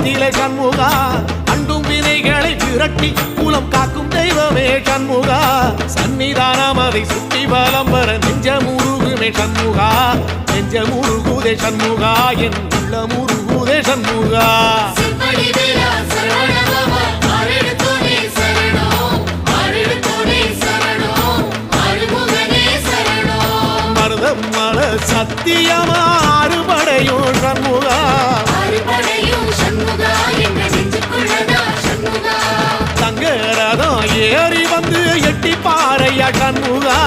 கோலத்திலே சண்முகா அண்டும் வினைகளை விரட்டி குலம் காக்கும் தெய்வமே சண்முகா சன்னிதானம் அதை சுற்றி பலம் வர நெஞ்சமுருகுமே சண்முகா நெஞ்சமுருகுதே சண்முகா என் உள்ள முருகுதே சண்முகா மருதமல சத்தியமா அறுபடையும் சண்முகா தங்கரதம் ஏறி வந்து எட்டி பாறையா சண்முகா